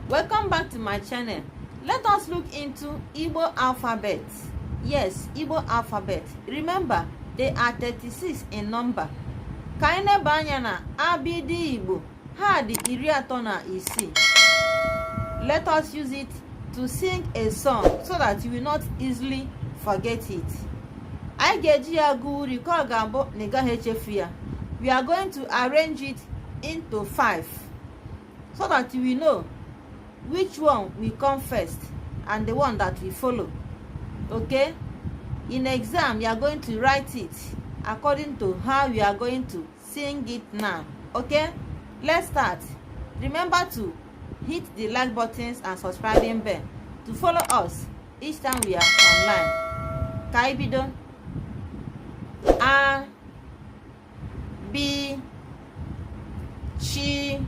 Welcome back to my channel. Let us look into Igbo alphabets. Yes, Igbo alphabet. Remember, they are 36 in number. Ka anyị neba anya na Abidii Igbo ha dị 36. Let us use it to sing a song so that you will not easily forget it. I ga-eji ya gụọ uri ka ọ ga-abụ na ị gaghị echefu ya. We are going to arrange it into 5 so that you will know which one will come first and the one that will follow. Okay? In exam, you are going to write it according to how you are going to sing it now. Okay? Let's start. Remember to hit the like buttons and subscribing bell to follow us each time we are online. Ka anyị bido. A B C